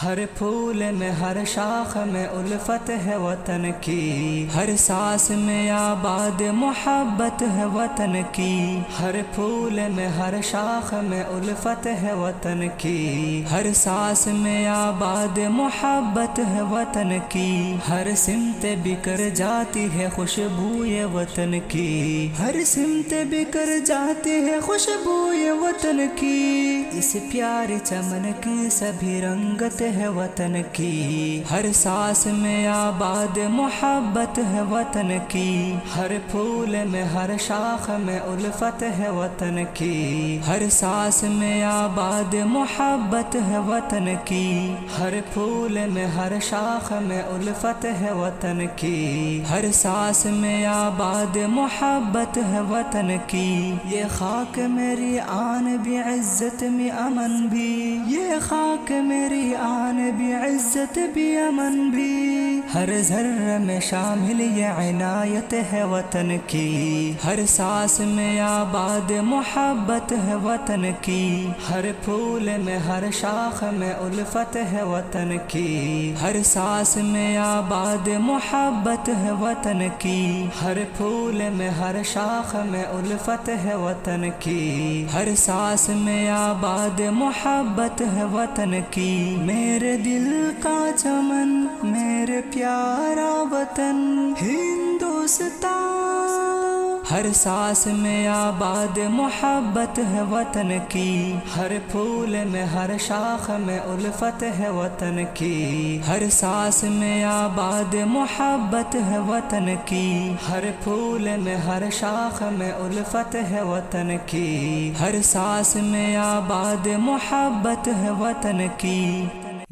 ہر پھول میں ہر شاخ میں الفت ہے وطن کی، ہر سانس میں آباد محبت ہے وطن کی۔ ہر پھول میں ہر شاخ میں الفت ہے وطن کی، ہر سانس میں آباد محبت ہے وطن کی۔ ہر سمت بکر جاتی ہے خوشبو یہ وطن کی، ہر سمت بکر جاتی ہے خوشبو یہ وطن کی۔ اس پیارے چمن کی سبھی رنگت ہے وطن کی، ہر سانس میں آباد محبت ہے وطن کی۔ ہر پھول میں ہر شاخ میں الفت ہے وطن کی، ہر سانس میں آباد محبت ہے وطن کی۔ ہر پھول میں ہر شاخ میں الفت ہے وطن کی، ہر سانس میں آباد محبت ہے وطن کی۔ یہ خاک میری آن بھی عزت میں امن بھی، یہ خاک میری آن بھی عزت بھی امن بھی۔ ہر ذرہ میں شامل یہ عنایت ہے وطن کی، ہر سانس میں آباد محبت ہے وطن کی۔ ہر پھول میں ہر شاخ میں الفت ہے وطن کی، ہر سانس میں آباد محبت ہے وطن کی۔ ہر پھول میں ہر شاخ میں الفت ہے وطن کی، ہر سانس میں آباد محبت ہے وطن کی۔ میرے دل کا چمن میرے پیارا وطن ہندوستان، ہر سانس میں آباد محبت ہے وطن کی۔ ہر پھول میں ہر شاخ میں الفت ہے وطن کی، ہر سانس میں آباد محبت ہے وطن کی۔ ہر پھول میں ہر شاخ میں الفت ہے وطن کی، ہر سانس میں آباد محبت ہے وطن کی۔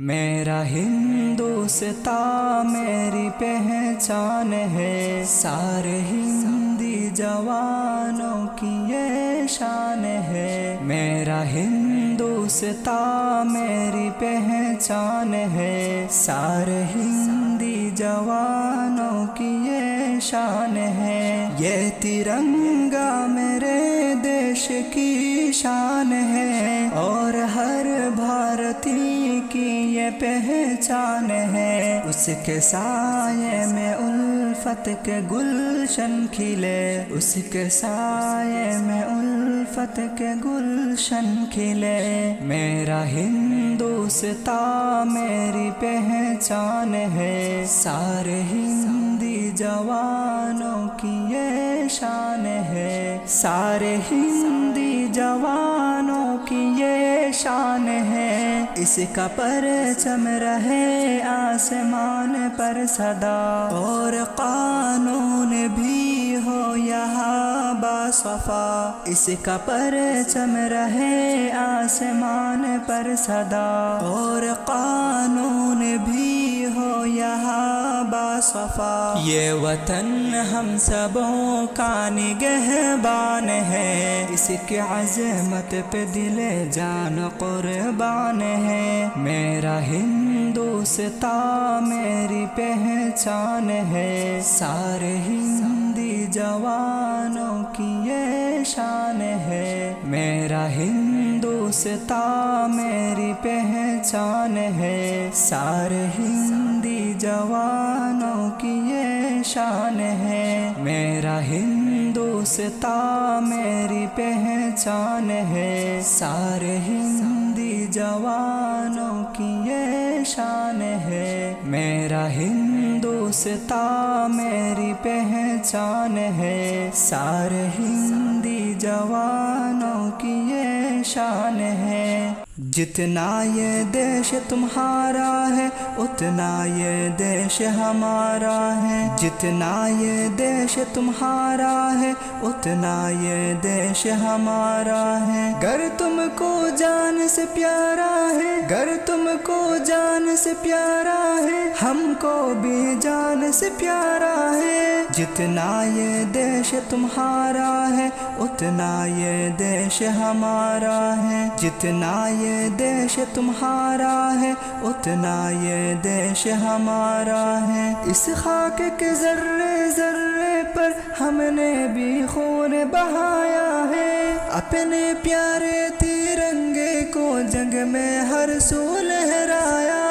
میرا ہندوستان میری پہچان ہے، سارے ہندی جوانوں کی یہ شان ہے۔ میرا ہندوستان میری پہچان ہے، سارے ہندی جوانوں کی یہ شان ہے۔ یہ ترنگا میرے دیش کی شان ہے، اور ہر بھارتی کی یہ پہچان ہے۔ اس کے سائے میں الفت کے گلشن کھلے، اس کے سائے میں الفت کے گلشن کھلے۔ میرا ہندوستان میری پہچان ہے، سارے ہندی جوانوں کی یہ شان ہے، سارے ہندی جوانوں کی یہ شان ہے۔ اس کا پرچم رہے آسمان پر سدا، اور قانون بھی ہو یہاں باصفا۔ اس کا پرچم رہے آسمان پر سدا، اور قانون بھی ہو یہاں باصفا۔ یہ وطن ہم سبوں کا نگہبان ہے، اس کی عظمت پہ دل جان قربان ہے۔ میرا ہندوستان میری پہچان ہے، سارے ہندی جوانوں کی یہ شان ہے۔ میرا ہندوستان میری پہچان ہے، سارے ہندی جوانوں کی یہ شان ہے۔ میرا ہندوستان میری پہچان ہے، سارے ہندی جوانوں کی یہ شان ہے۔ میرا ہندوستان میری پہچان ہے، سارے ہندی جوانوں کی یہ شان ہے۔ جتنا یہ دیش تمہارا ہے اتنا یہ دیش ہمارا ہے، جتنا یہ دیش تمہارا ہے اتنا یہ دیش ہمارا ہے۔ گر تم کو جان سے پیارا ہے، گر تم کو جان سے پیارا ہے، ہم کو بھی جان سے پیارا ہے۔ جتنا یہ دیش تمہارا ہے اتنا یہ دیش ہمارا ہے، جتنا یہ دیش تمہارا ہے اتنا یہ دیش ہمارا ہے۔ اس خاک کے ذرے ذرے پر ہم نے بھی خون بہایا ہے، اپنے پیارے ترنگے کو جنگ میں ہر سو لہرایا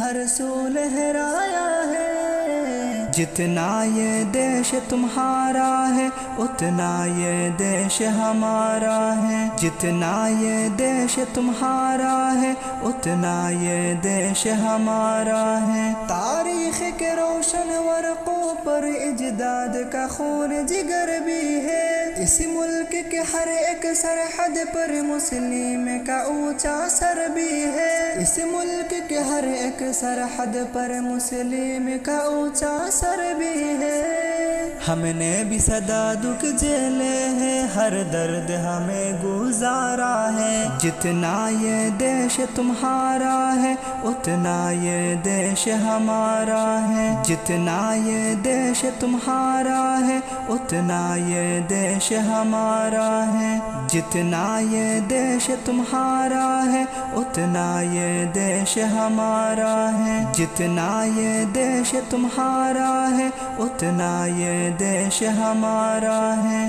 ہر سو لہرایا ہے۔ جتنا یہ دیش تمہارا ہے اتنا یہ دیش ہمارا ہے، جتنا یہ دیش تمہارا ہے اتنا یہ دیش ہمارا ہے۔ تاریخ کے روشن ورقوں پر اجداد کا خون جگر بھی ہے، اس ملک کے ہر ایک سرحد پر مسلم کا اونچا سر بھی ہے، اس ملک کے ہر ایک سرحد پر مسلم کا اونچا سر بھی ہے۔ ہم نے بھی صدا دکھ جھیلے ہیں، ہر درد ہمیں گزارا ہے، جتنا یہ دیش تمہارا ہے اتنا یہ دیش ہمارا ہے، جتنا یہ دیش تمہارا ہے اتنا یہ دیش ہمارا ہے، جتنا یہ دیش تمہارا ہے اتنا یہ دیش ہمارا ہے، جتنا یہ دیش تمہارا ہے اتنا یہ دیش ہمارا ہے۔